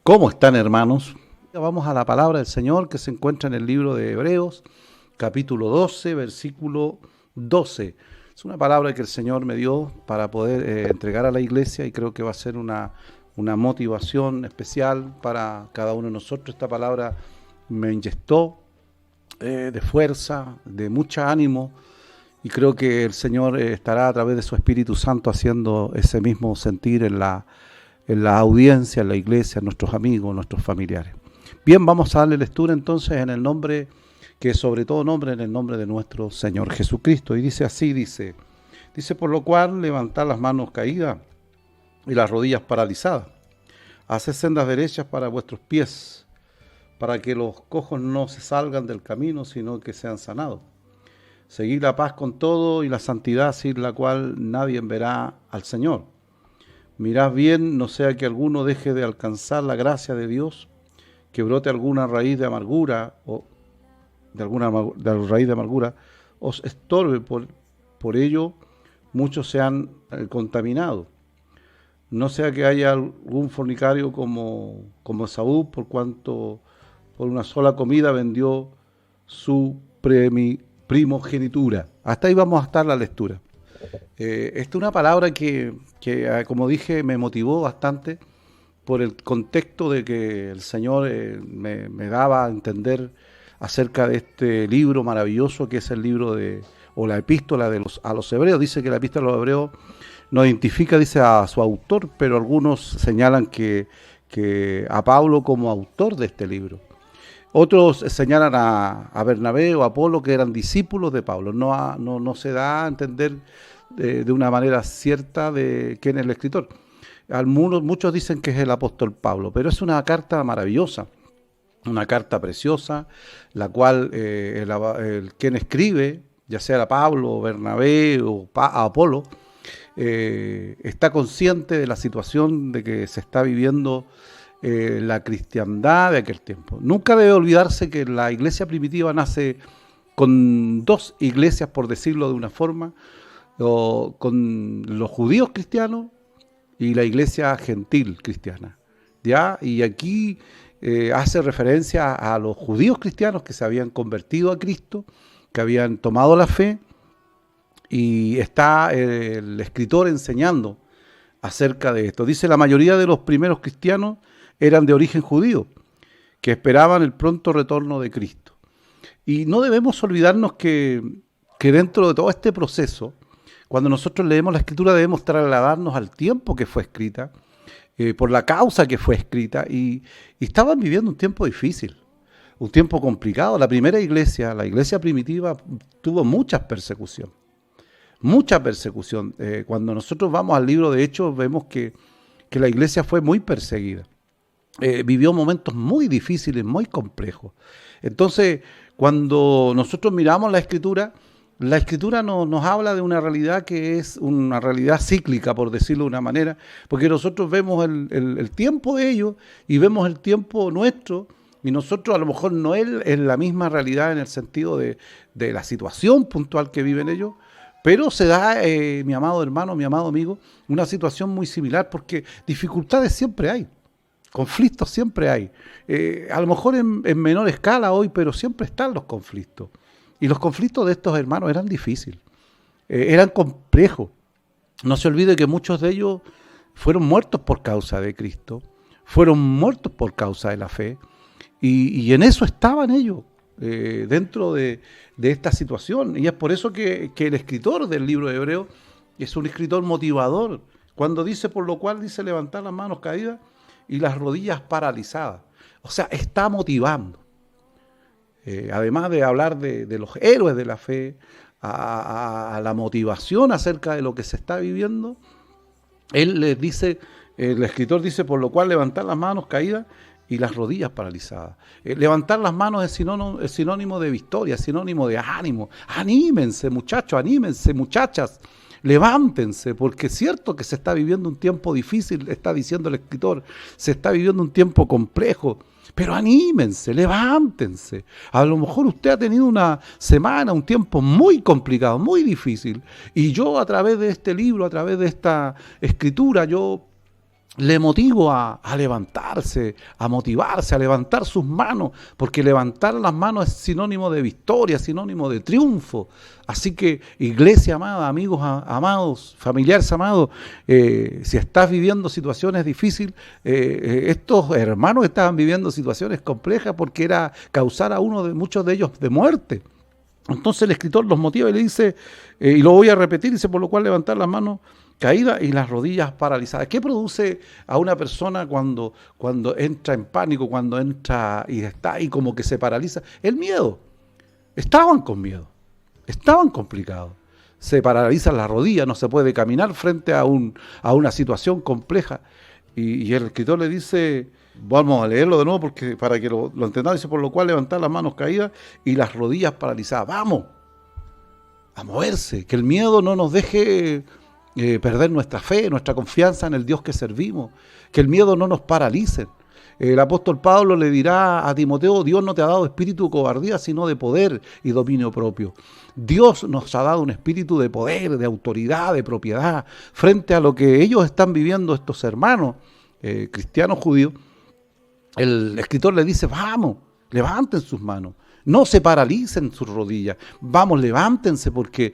¿Cómo están, hermanos? Vamos a la palabra del Señor que se encuentra en el libro de Hebreos, capítulo 12, versículo 12. Es una palabra que el Señor me dio para poder entregar a la iglesia y creo que va a ser una motivación especial para cada uno de nosotros. Esta palabra me inyectó de fuerza, de mucho ánimo, y creo que el Señor estará a través de su Espíritu Santo haciendo ese mismo sentir en la audiencia, en la iglesia, en nuestros amigos, nuestros familiares. Bien, vamos a darle lectura entonces en el nombre, que sobre todo nombre, en el nombre de nuestro Señor Jesucristo. Y dice así, dice, por lo cual levantad las manos caídas y las rodillas paralizadas. Haced sendas derechas para vuestros pies, para que los cojos no se salgan del camino, sino que sean sanados. Seguid la paz con todo y la santidad, sin la cual nadie verá al Señor. Mirad bien, no sea que alguno deje de alcanzar la gracia de Dios, que brote alguna raíz de amargura, os estorbe, por ello muchos se han contaminado. No sea que haya algún fornicario como Esaú, por cuanto por una sola comida vendió su primogenitura. Hasta ahí vamos a estar la lectura. Esta es una palabra que, como dije, me motivó bastante por el contexto de que el Señor me daba a entender acerca de este libro maravilloso que es el libro o la epístola a los hebreos. Dice que la epístola a los hebreos no identifica, dice, a su autor, pero algunos señalan que a Pablo como autor de este libro. Otros señalan a Bernabé o a Apolo, que eran discípulos de Pablo. No se da a entender de una manera cierta de quién es el escritor. Muchos dicen que es el apóstol Pablo, pero es una carta maravillosa, una carta preciosa, la cual quien escribe, ya sea a Pablo, Bernabé o a Apolo, está consciente de la situación de que se está viviendo la cristiandad de aquel tiempo. Nunca debe olvidarse que la iglesia primitiva nace con dos iglesias, por decirlo de una forma, con los judíos cristianos y la iglesia gentil cristiana, ¿ya? Y aquí hace referencia a los judíos cristianos que se habían convertido a Cristo, que habían tomado la fe, y está el escritor enseñando acerca de esto. Dice, la mayoría de los primeros cristianos eran de origen judío, que esperaban el pronto retorno de Cristo. Y no debemos olvidarnos que dentro de todo este proceso, cuando nosotros leemos la Escritura, debemos trasladarnos al tiempo que fue escrita, por la causa que fue escrita, y estaban viviendo un tiempo difícil, un tiempo complicado. La primera iglesia, la iglesia primitiva, tuvo mucha persecución. Cuando nosotros vamos al libro de Hechos, vemos que la iglesia fue muy perseguida. Vivió momentos muy difíciles, muy complejos. Entonces, cuando nosotros miramos la Escritura nos habla de una realidad que es una realidad cíclica, por decirlo de una manera, porque nosotros vemos el tiempo de ellos y vemos el tiempo nuestro, y nosotros a lo mejor no es la misma realidad en el sentido de la situación puntual que viven ellos, pero se da, mi amado hermano, mi amado amigo, una situación muy similar, porque dificultades siempre hay. Conflictos siempre hay, a lo mejor en menor escala hoy, pero siempre están los conflictos. Y los conflictos de estos hermanos eran difíciles, eran complejos. No se olvide que muchos de ellos fueron muertos por causa de Cristo, fueron muertos por causa de la fe, y en eso estaban ellos, dentro de esta situación. Y es por eso que el escritor del libro de Hebreos es un escritor motivador, cuando dice, por lo cual dice, levantar las manos caídas y las rodillas paralizadas. O sea, está motivando. Además de hablar de los héroes de la fe, a la motivación acerca de lo que se está viviendo, él les dice, el escritor dice, por lo cual levantar las manos caídas y las rodillas paralizadas. Levantar las manos es sinónimo de victoria, es sinónimo de ánimo. Anímense, muchachos, anímense, muchachas. Levántense, porque es cierto que se está viviendo un tiempo difícil, está diciendo el escritor, se está viviendo un tiempo complejo, pero anímense, levántense. A lo mejor usted ha tenido una semana, un tiempo muy complicado, muy difícil, y yo a través de este libro, a través de esta escritura, yo le motivo a levantarse, a motivarse, a levantar sus manos, porque levantar las manos es sinónimo de victoria, sinónimo de triunfo. Así que, iglesia amada, amigos amados, familiares amados, si estás viviendo situaciones difíciles, estos hermanos estaban viviendo situaciones complejas porque era causar a muchos de ellos de muerte. Entonces el escritor los motiva y le dice, y lo voy a repetir, dice, por lo cual levantar las manos caídas y las rodillas paralizadas. ¿Qué produce a una persona cuando entra en pánico, cuando entra y está ahí como que se paraliza? El miedo. Estaban con miedo, estaban complicados. Se paralizan las rodillas, no se puede caminar frente a una situación compleja. Y el escritor le dice, vamos a leerlo de nuevo porque para que lo entendamos, dice, por lo cual levantar las manos caídas y las rodillas paralizadas. Vamos a moverse, que el miedo no nos deje perder nuestra fe, nuestra confianza en el Dios que servimos, que el miedo no nos paralice. El apóstol Pablo le dirá a Timoteo, Dios no te ha dado espíritu de cobardía, sino de poder y dominio propio. Dios nos ha dado un espíritu de poder, de autoridad, de propiedad, frente a lo que ellos están viviendo, estos hermanos cristianos judíos. El escritor le dice, vamos, levanten sus manos, no se paralicen sus rodillas, vamos, levántense porque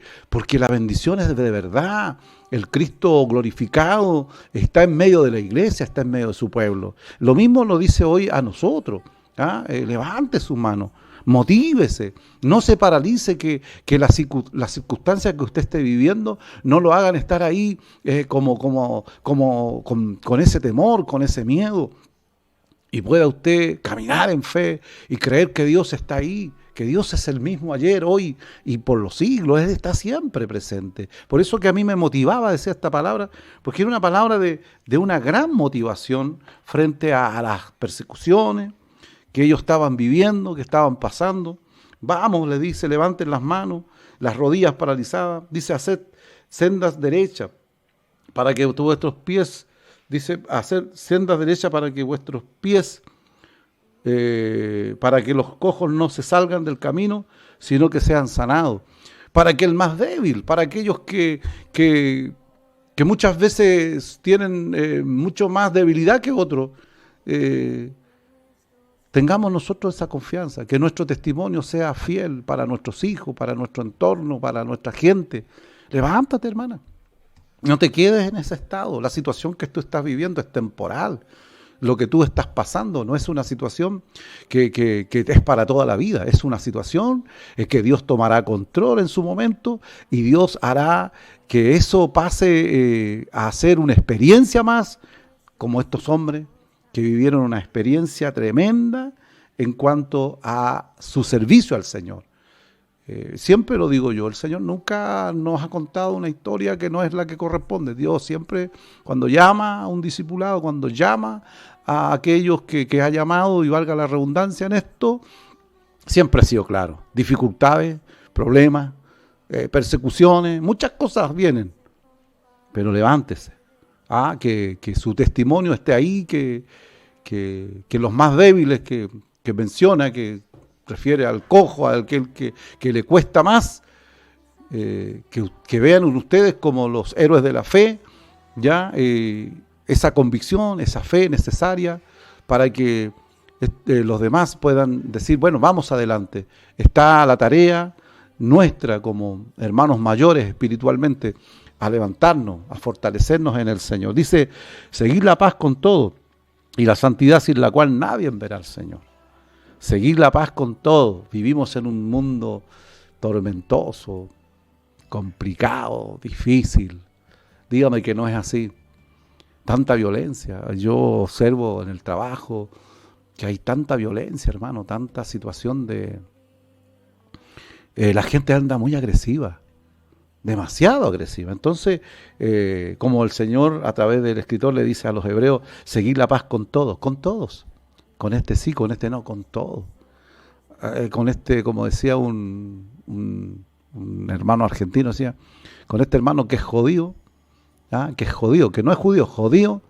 la bendición es de verdad. El Cristo glorificado está en medio de la iglesia, está en medio de su pueblo. Lo mismo lo dice hoy a nosotros. Levante sus manos, motívese, no se paralice, que las circunstancias que usted esté viviendo no lo hagan estar ahí con ese temor, con ese miedo. Y pueda usted caminar en fe y creer que Dios está ahí, que Dios es el mismo ayer, hoy y por los siglos. Él está siempre presente. Por eso que a mí me motivaba decir esta palabra, porque era una palabra de una gran motivación frente a las persecuciones que ellos estaban viviendo, que estaban pasando. Vamos, le dice, levanten las manos, las rodillas paralizadas. Dice, haced sendas derechas para que vuestros pies... Dice, hacer sendas derechas para que vuestros pies, para que los cojos no se salgan del camino, sino que sean sanados. Para que el más débil, para aquellos que muchas veces tienen mucho más debilidad que otros, tengamos nosotros esa confianza, que nuestro testimonio sea fiel para nuestros hijos, para nuestro entorno, para nuestra gente. Levántate, hermana. No te quedes en ese estado. La situación que tú estás viviendo es temporal. Lo que tú estás pasando no es una situación que es para toda la vida. Es una situación que Dios tomará control en su momento y Dios hará que eso pase a ser una experiencia más, como estos hombres que vivieron una experiencia tremenda en cuanto a su servicio al Señor. Siempre lo digo yo, el Señor nunca nos ha contado una historia que no es la que corresponde. Dios siempre, cuando llama a un discipulado, cuando llama a aquellos que ha llamado, y valga la redundancia en esto, siempre ha sido claro. Dificultades, problemas, persecuciones, muchas cosas vienen, pero levántese, que su testimonio esté ahí, que los más débiles que menciona, que refiere al cojo, al que le cuesta más, que vean ustedes como los héroes de la fe, esa convicción, esa fe necesaria para que los demás puedan decir, bueno, vamos adelante. Está la tarea nuestra como hermanos mayores espiritualmente, a levantarnos, a fortalecernos en el Señor. Dice, seguir la paz con todo y la santidad sin la cual nadie verá al Señor. Seguir la paz con todo. Vivimos en un mundo tormentoso, complicado, difícil. Dígame que no es así. Tanta violencia. Yo observo en el trabajo que hay tanta violencia, hermano, tanta situación de... la gente anda muy agresiva, demasiado agresiva. Entonces, como el Señor a través del escritor le dice a los hebreos, seguir la paz con todos, con este sí, con este no, con todo. Con este, como decía un hermano argentino, decía, con este hermano que es jodido, que no es judío, jodido,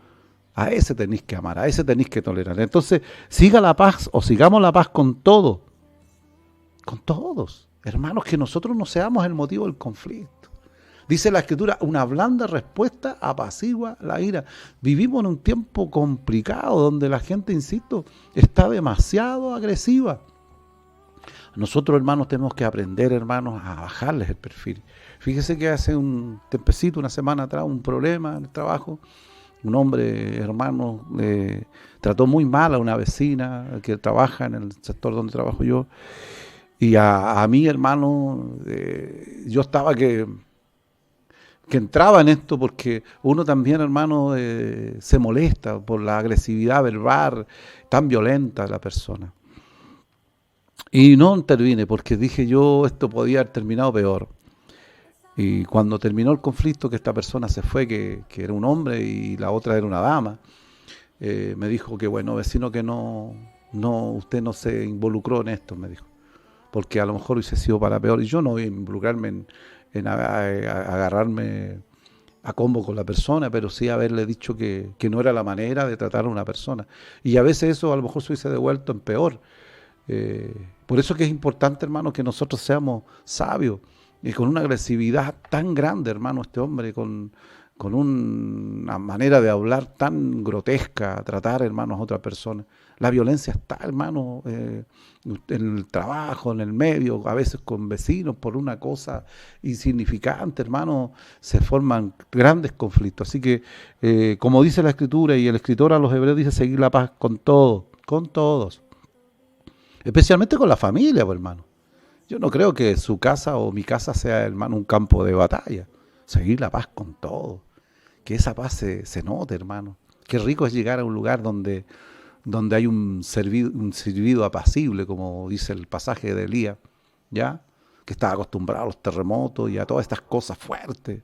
a ese tenéis que amar, a ese tenéis que tolerar. Entonces, siga la paz o sigamos la paz con todo, con todos. Hermanos, que nosotros no seamos el motivo del conflicto. Dice la Escritura, una blanda respuesta apacigua la ira. Vivimos en un tiempo complicado donde la gente, insisto, está demasiado agresiva. Nosotros, hermanos, tenemos que aprender, hermanos, a bajarles el perfil. Fíjese que hace un tempecito, una semana atrás, un problema en el trabajo. Un hombre, hermano, trató muy mal a una vecina que trabaja en el sector donde trabajo yo. Y a mí, hermano, yo estaba que entraba en esto porque uno también, hermano, se molesta por la agresividad verbal tan violenta de la persona. Y no intervine porque dije yo, esto podía haber terminado peor. Y cuando terminó el conflicto, que esta persona se fue, que era un hombre y la otra era una dama, me dijo que bueno, vecino, que no, usted no se involucró en esto, me dijo, porque a lo mejor hubiese sido para peor. Y yo no voy a involucrarme en agarrarme a combo con la persona, pero sí haberle dicho que no era la manera de tratar a una persona. Y a veces eso a lo mejor se hubiese devuelto en peor. Por eso que es importante, hermano, que nosotros seamos sabios. Y con una agresividad tan grande, hermano, este hombre, con una manera de hablar tan grotesca, tratar, hermanos, a otra persona. La violencia está, hermano, en el trabajo, en el medio, a veces con vecinos, por una cosa insignificante, hermano, se forman grandes conflictos. Así que, como dice la Escritura, y el escritor a los hebreos dice, seguir la paz con todos, especialmente con la familia, pues, hermano. Yo no creo que su casa o mi casa sea, hermano, un campo de batalla. Seguir la paz con todo. Que esa paz se note, hermano. Qué rico es llegar a un lugar donde hay un servido apacible, como dice el pasaje de Elías, ¿ya? Que estaba acostumbrado a los terremotos y a todas estas cosas fuertes.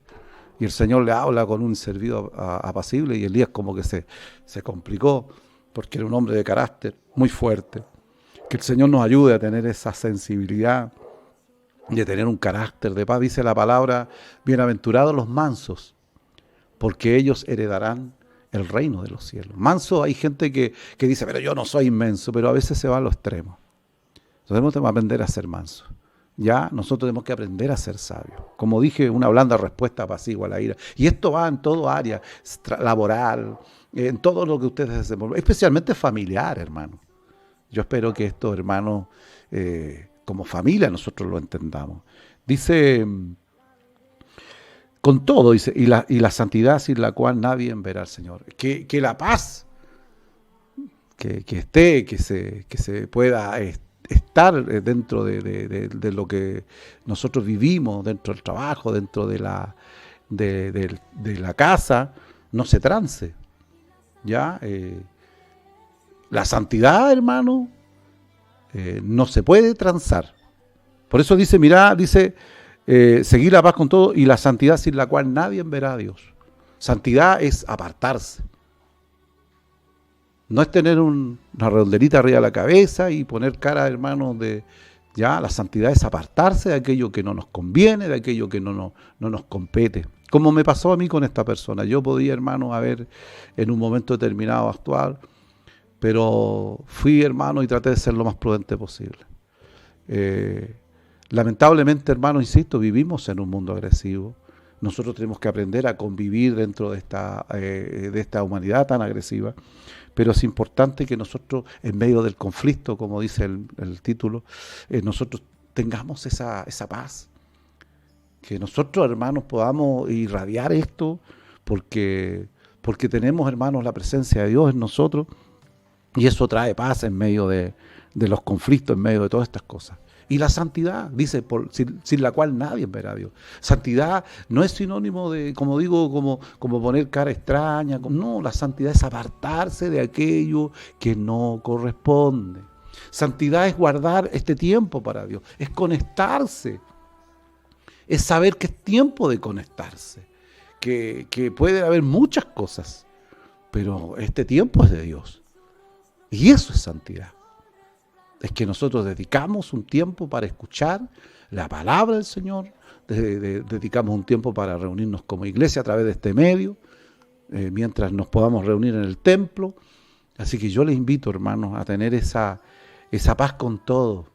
Y el Señor le habla con un servido apacible, y Elías como que se complicó, porque era un hombre de carácter muy fuerte. Que el Señor nos ayude a tener esa sensibilidad de tener un carácter de paz. Dice la palabra, bienaventurados los mansos, porque ellos heredarán el reino de los cielos. Manso, hay gente que dice, pero yo no soy inmenso, pero a veces se va a los extremos. Entonces tenemos que aprender a ser mansos. Ya nosotros tenemos que aprender a ser sabios. Como dije, una blanda respuesta apacigua a la ira. Y esto va en todo área, laboral, en todo lo que ustedes hacen, especialmente familiar, hermano. Yo espero que esto, hermanos, como familia nosotros lo entendamos. Dice, con todo, dice, y la santidad sin la cual nadie verá al Señor. Que la paz que esté, que se pueda estar dentro de lo que nosotros vivimos, dentro del trabajo, dentro de la casa, no se trance. ¿Ya? La santidad, hermano, no se puede transar. Por eso dice, mirá, dice, seguir la paz con todo y la santidad sin la cual nadie verá a Dios. Santidad es apartarse. No es tener una redonderita arriba de la cabeza y poner cara, hermano, ya, la santidad es apartarse de aquello que no nos conviene, de aquello que no nos compete. Como me pasó a mí con esta persona. Yo podía, hermano, haber en un momento determinado actuar, pero fui, hermano, y traté de ser lo más prudente posible. Lamentablemente, hermano, insisto, vivimos en un mundo agresivo. Nosotros tenemos que aprender a convivir dentro de esta humanidad tan agresiva, pero es importante que nosotros, en medio del conflicto, como dice el título, nosotros tengamos esa paz. Que nosotros, hermanos, podamos irradiar esto, porque tenemos, hermanos, la presencia de Dios en nosotros, y eso trae paz en medio de los conflictos, en medio de todas estas cosas. Y la santidad, dice, sin la cual nadie verá a Dios. Santidad no es sinónimo de, como digo, como poner cara extraña. No, la santidad es apartarse de aquello que no corresponde. Santidad es guardar este tiempo para Dios, es conectarse. Es saber que es tiempo de conectarse, que puede haber muchas cosas, pero este tiempo es de Dios. Y eso es santidad. Es que nosotros dedicamos un tiempo para escuchar la palabra del Señor, dedicamos un tiempo para reunirnos como iglesia a través de este medio, mientras nos podamos reunir en el templo. Así que yo les invito, hermanos, a tener esa paz con todos,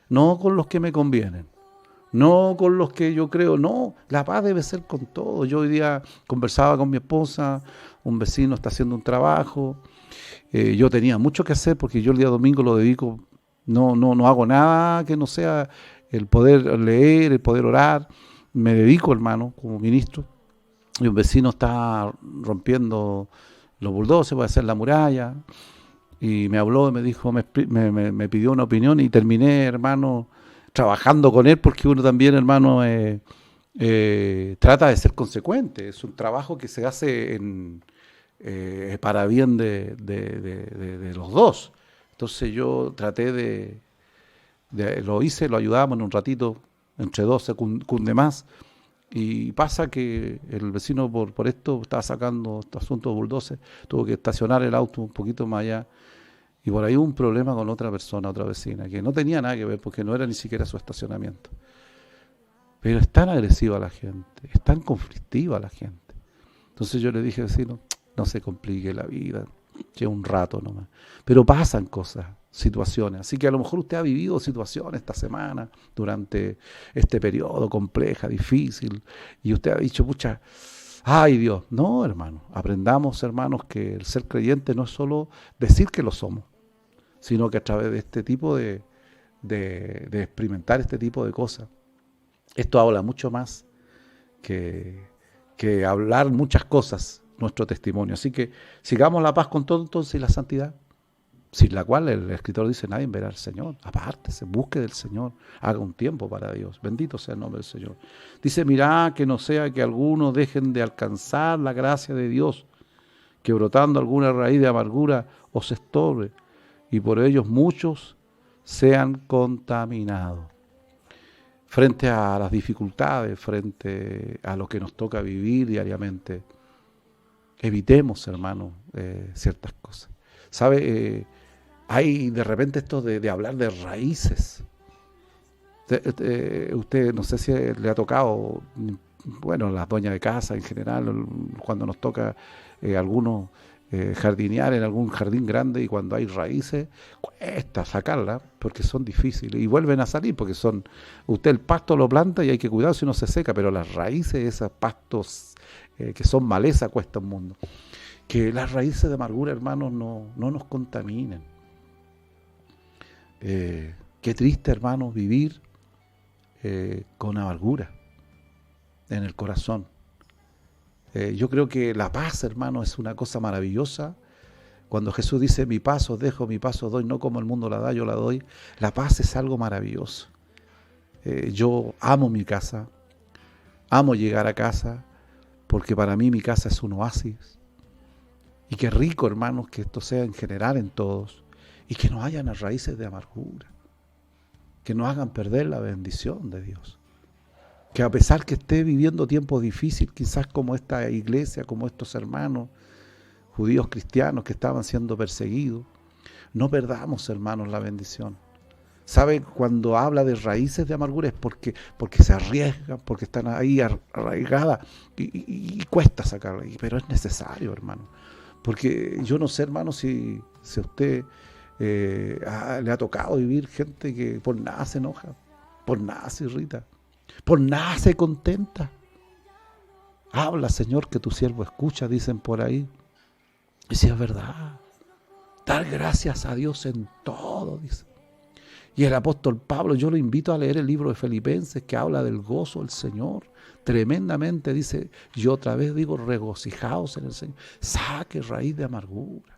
no con los que me convienen, no con los que yo creo, no, la paz debe ser con todos. Yo hoy día conversaba con mi esposa, un vecino está haciendo un trabajo, yo tenía mucho que hacer porque yo el día domingo lo dedico, no hago nada que no sea el poder leer, el poder orar, me dedico, hermano, como ministro, y un vecino está rompiendo los bulldozers para hacer la muralla, y me habló y me dijo, me pidió una opinión y terminé, hermano, trabajando con él porque uno también, hermano, trata de ser consecuente. Es un trabajo que se hace para bien de los dos. Entonces yo traté lo hice, lo ayudamos en un ratito, entre dos se cunde más. Y pasa que el vecino por esto estaba sacando este asunto de bulldozer, tuvo que estacionar el auto un poquito más allá. Y por ahí hubo un problema con otra persona, otra vecina, que no tenía nada que ver porque no era ni siquiera su estacionamiento. Pero es tan agresiva la gente, es tan conflictiva la gente. Entonces yo le dije, vecino, no se complique la vida, lleva un rato nomás. Pero pasan cosas, situaciones. Así que a lo mejor usted ha vivido situaciones esta semana, durante este periodo compleja, difícil, y usted ha dicho, pucha, ay Dios. No, hermano, aprendamos, hermanos, que el ser creyente no es solo decir que lo somos, sino que a través de este tipo de experimentar este tipo de cosas. Esto habla mucho más que hablar muchas cosas, nuestro testimonio. Así que sigamos la paz con todo entonces y la santidad, sin la cual el escritor dice, nadie verá al Señor. Apártese, busque del Señor, haga un tiempo para Dios. Bendito sea el nombre del Señor. Dice, mirá que no sea que algunos dejen de alcanzar la gracia de Dios, que brotando alguna raíz de amargura os estorbe, y por ellos muchos sean contaminados. Frente a las dificultades, frente a lo que nos toca vivir diariamente, evitemos, hermano, ciertas cosas. ¿Sabe? Hay de repente esto de hablar de raíces. Usted, no sé si le ha tocado, bueno, las dueñas de casa en general, cuando nos toca algunos jardinear en algún jardín grande y cuando hay raíces, cuesta sacarlas porque son difíciles y vuelven a salir porque usted el pasto lo planta y hay que cuidar si no se seca, pero las raíces de esos pastos que son maleza cuesta un mundo. Que las raíces de amargura, hermanos, no nos contaminen. Qué triste, hermanos, vivir con amargura en el corazón. Yo creo que la paz, hermano, es una cosa maravillosa. Cuando Jesús dice, mi paz os dejo, mi paz os doy, no como el mundo la da, yo la doy. La paz es algo maravilloso. Yo amo mi casa, amo llegar a casa, porque para mí mi casa es un oasis. Y qué rico, hermanos, que esto sea en general en todos, y que no hayan raíces de amargura, que no hagan perder la bendición de Dios. Que a pesar que esté viviendo tiempos difíciles, quizás como esta iglesia, como estos hermanos judíos cristianos que estaban siendo perseguidos, no perdamos, hermanos, la bendición. ¿Sabe? Cuando habla de raíces de amargura es porque se arriesgan, porque están ahí arraigadas y cuesta sacarla, pero es necesario, hermano. Porque yo no sé, hermano, si a usted le ha tocado vivir gente que por nada se enoja, por nada se irrita, por nada se contenta. Habla, Señor, que tu siervo escucha, dicen por ahí. Y si es verdad, dar gracias a Dios en todo, dice. Y el apóstol Pablo, yo lo invito a leer el libro de Filipenses que habla del gozo del Señor. Tremendamente dice, yo otra vez digo, regocijaos en el Señor. Saque raíz de amargura.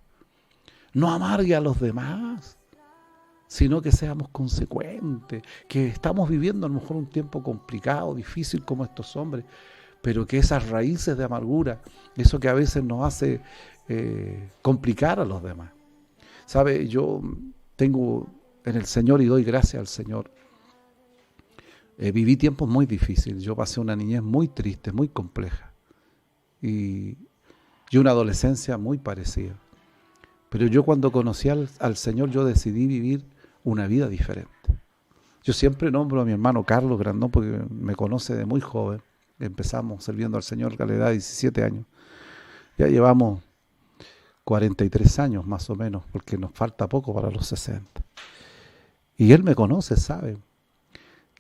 No amargue a los demás, sino que seamos consecuentes, que estamos viviendo a lo mejor un tiempo complicado, difícil como estos hombres, pero que esas raíces de amargura, eso que a veces nos hace complicar a los demás. ¿Sabe? Yo tengo en el Señor y doy gracias al Señor. Viví tiempos muy difíciles, yo pasé una niñez muy triste, muy compleja y una adolescencia muy parecida. Pero yo cuando conocí al Señor, yo decidí vivir una vida diferente. Yo siempre nombro a mi hermano Carlos Grandón porque me conoce de muy joven. Empezamos sirviendo al Señor a la edad de 17 años. Ya llevamos 43 años más o menos, porque nos falta poco para los 60. Y él me conoce, ¿sabe?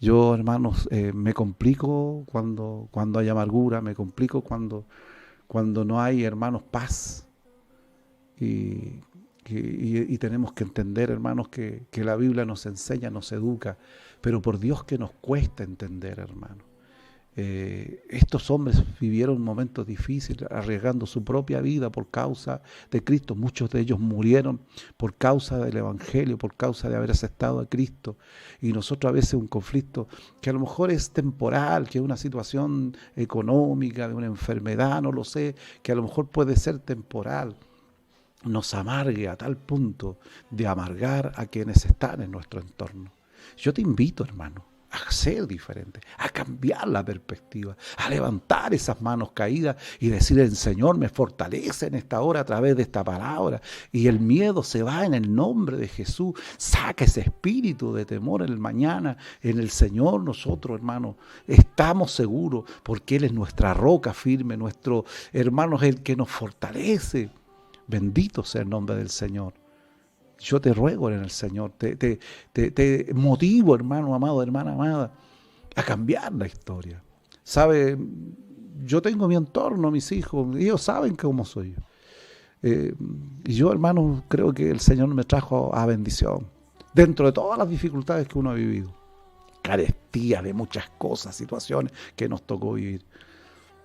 Yo, hermanos, me complico cuando hay amargura, me complico cuando no hay, hermanos, paz. Y, y tenemos que entender, hermanos, que la Biblia nos enseña, nos educa, pero por Dios que nos cuesta entender, hermanos. Estos hombres vivieron momentos difíciles, arriesgando su propia vida por causa de Cristo. Muchos de ellos murieron por causa del Evangelio, por causa de haber aceptado a Cristo. Y nosotros a veces un conflicto que a lo mejor es temporal, que es una situación económica, de una enfermedad, no lo sé, que a lo mejor puede ser temporal, nos amargue a tal punto de amargar a quienes están en nuestro entorno. Yo te invito, hermano, a ser diferente, a cambiar la perspectiva, a levantar esas manos caídas y decir: el Señor me fortalece en esta hora a través de esta palabra, y el miedo se va en el nombre de Jesús. Saca ese espíritu de temor en el mañana. En el Señor nosotros, hermanos, estamos seguros, porque Él es nuestra roca firme, nuestro hermano es el que nos fortalece. Bendito sea el nombre del Señor. Yo te ruego en el Señor, te motivo, hermano amado, hermana amada, a cambiar la historia. ¿Sabe? Yo tengo mi entorno, mis hijos, ellos saben cómo soy yo. Y yo, hermano, creo que el Señor me trajo a bendición, dentro de todas las dificultades que uno ha vivido. Carestía de muchas cosas, situaciones que nos tocó vivir.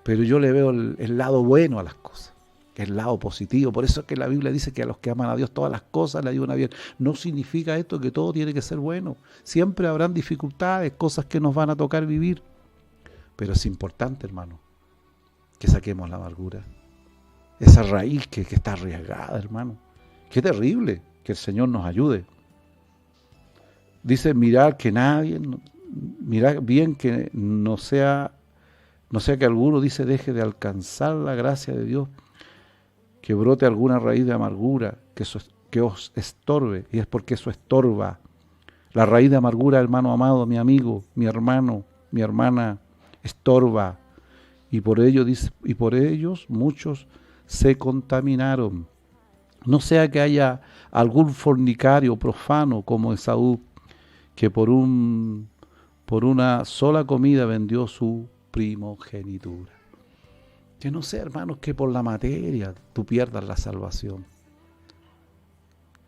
Pero yo le veo el lado bueno a las cosas, el lado positivo. Por eso es que la Biblia dice que a los que aman a Dios todas las cosas le ayudan a bien. No significa esto que todo tiene que ser bueno. Siempre habrán dificultades, cosas que nos van a tocar vivir. Pero es importante, hermano, que saquemos la amargura. Esa raíz que está arriesgada, hermano. Qué terrible, que el Señor nos ayude. Dice: mirad bien que no sea que alguno, dice, deje de alcanzar la gracia de Dios, que brote alguna raíz de amargura que os estorbe, y es porque eso estorba. La raíz de amargura, hermano amado, mi amigo, mi hermano, mi hermana, estorba, y por ellos muchos se contaminaron. No sea que haya algún fornicario profano como Esaú, que por una sola comida vendió su primogenitura. Que no sea, hermanos, que por la materia tú pierdas la salvación.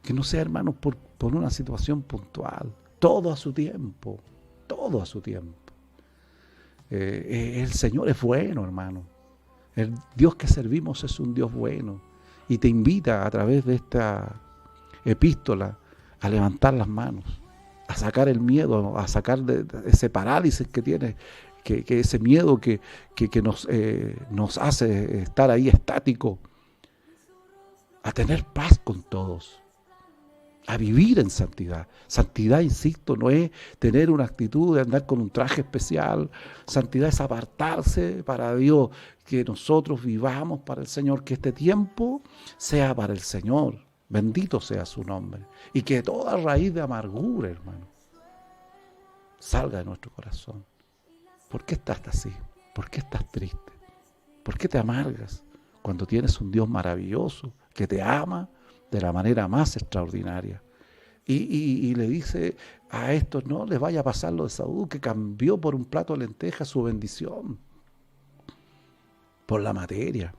Que no sea, hermanos, por una situación puntual. Todo a su tiempo. Todo a su tiempo. El Señor es bueno, hermano. El Dios que servimos es un Dios bueno. Y te invita a través de esta epístola a levantar las manos, a sacar el miedo, a sacar de ese parálisis que tiene, que ese miedo que nos hace estar ahí estático, a tener paz con todos, a vivir en santidad. Santidad, insisto, no es tener una actitud de andar con un traje especial. Santidad es apartarse para Dios, que nosotros vivamos para el Señor, que este tiempo sea para el Señor. Bendito sea su nombre. Y que toda raíz de amargura, hermano, salga de nuestro corazón. ¿Por qué estás así? ¿Por qué estás triste? ¿Por qué te amargas cuando tienes un Dios maravilloso que te ama de la manera más extraordinaria? Y le dice a estos: no les vaya a pasar lo de Saúl, que cambió por un plato de lentejas su bendición por la materia.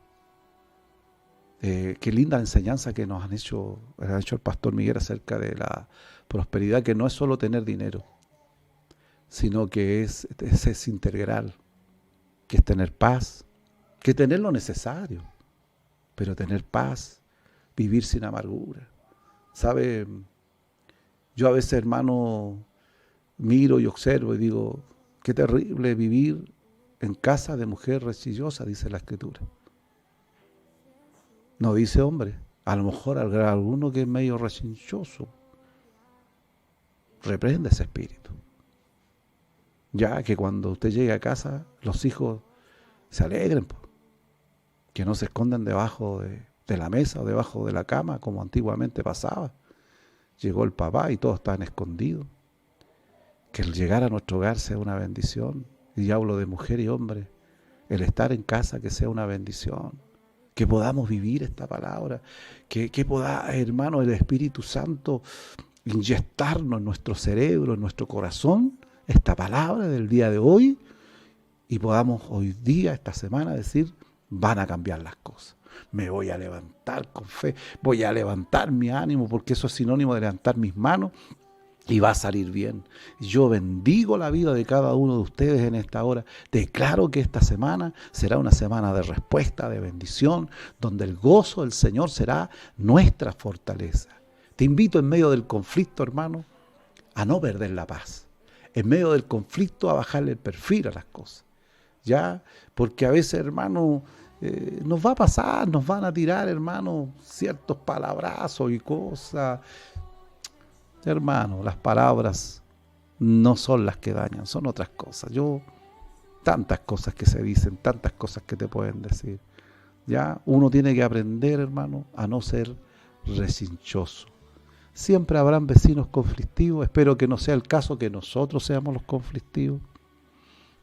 Qué linda enseñanza que nos ha hecho el pastor Miguel acerca de la prosperidad, que no es solo tener dinero, sino que es integral, que es tener paz, que tener lo necesario, pero tener paz, vivir sin amargura. ¿Sabe? Yo a veces, hermano, miro y observo y digo: qué terrible vivir en casa de mujer rencillosa, dice la Escritura. No dice hombre. A lo mejor alguno que es medio rencilloso, reprende ese espíritu. Ya que cuando usted llegue a casa, los hijos se alegren, que no se escondan debajo de la mesa o debajo de la cama como antiguamente pasaba. Llegó el papá y todos estaban escondidos. Que el llegar a nuestro hogar sea una bendición. Y hablo de mujer y hombre. El estar en casa que sea una bendición. Que podamos vivir esta palabra. Que pueda, hermano, el Espíritu Santo inyectarnos en nuestro cerebro, en nuestro corazón, esta palabra del día de hoy y podamos hoy día, esta semana, decir, van a cambiar las cosas. Me voy a levantar con fe, voy a levantar mi ánimo, porque eso es sinónimo de levantar mis manos y va a salir bien. Yo bendigo la vida de cada uno de ustedes en esta hora. Declaro que esta semana será una semana de respuesta, de bendición, donde el gozo del Señor será nuestra fortaleza. Te invito en medio del conflicto, hermano, a no perder la paz. En medio del conflicto a bajarle el perfil a las cosas. ¿Ya? Porque a veces, hermano, nos va a pasar, nos van a tirar, hermano, ciertos palabrazos y cosas. Hermano, las palabras no son las que dañan, son otras cosas. Tantas cosas que se dicen, tantas cosas que te pueden decir. Ya, uno tiene que aprender, hermano, a no ser recinchoso. Siempre habrán vecinos conflictivos. Espero que no sea el caso que nosotros seamos los conflictivos.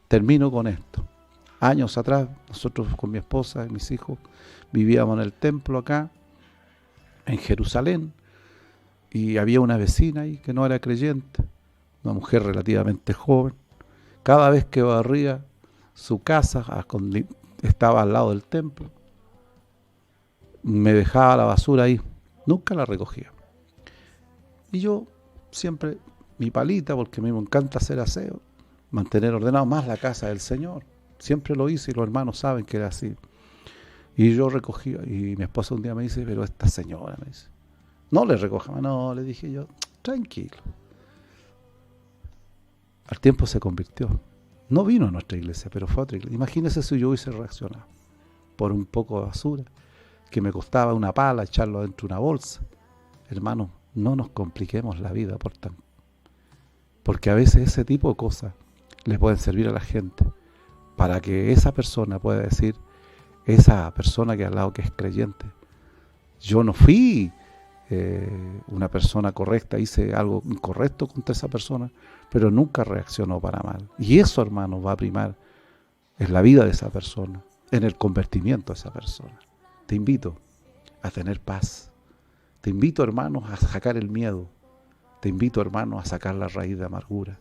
Termino con esto. Años atrás, nosotros con mi esposa y mis hijos vivíamos en el templo acá, en Jerusalén, y había una vecina ahí que no era creyente, una mujer relativamente joven. Cada vez que barría su casa, estaba al lado del templo, me dejaba la basura ahí, nunca la recogía. Y yo siempre, mi palita, porque a mí me encanta hacer aseo, mantener ordenado más la casa del Señor. Siempre lo hice y los hermanos saben que era así. Y yo recogía, y mi esposa un día me dice, pero esta señora, me dice, no le recoja, no, le dije yo, tranquilo. Al tiempo se convirtió. No vino a nuestra iglesia, pero fue a otra iglesia. Imagínese si yo hubiese reaccionado por un poco de basura, que me costaba una pala echarlo dentro de una bolsa. Hermano, no nos compliquemos la vida por tanto. Porque a veces ese tipo de cosas le pueden servir a la gente para que esa persona pueda decir, esa persona que al lado que es creyente, yo no fui una persona correcta, hice algo incorrecto contra esa persona, pero nunca reaccionó para mal. Y eso, hermano, va a primar en la vida de esa persona, en el convertimiento de esa persona. Te invito a tener paz. Te invito, hermanos, a sacar el miedo. Te invito, hermanos, a sacar la raíz de amargura.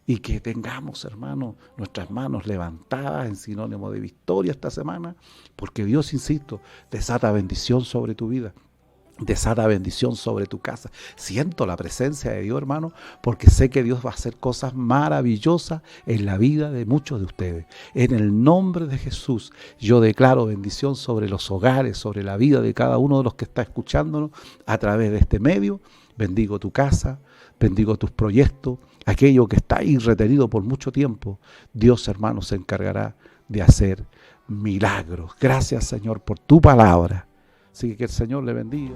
Y que tengamos, hermanos, nuestras manos levantadas en sinónimo de victoria esta semana, porque Dios, insisto, desata bendición sobre tu vida. Desata bendición sobre tu casa. Siento la presencia de Dios, hermano, porque sé que Dios va a hacer cosas maravillosas en la vida de muchos de ustedes. En el nombre de Jesús, yo declaro bendición sobre los hogares, sobre la vida de cada uno de los que está escuchándonos a través de este medio. Bendigo tu casa, bendigo tus proyectos, aquello que está ahí retenido por mucho tiempo. Dios, hermano, se encargará de hacer milagros. Gracias, Señor, por tu palabra. Así que el Señor le bendiga.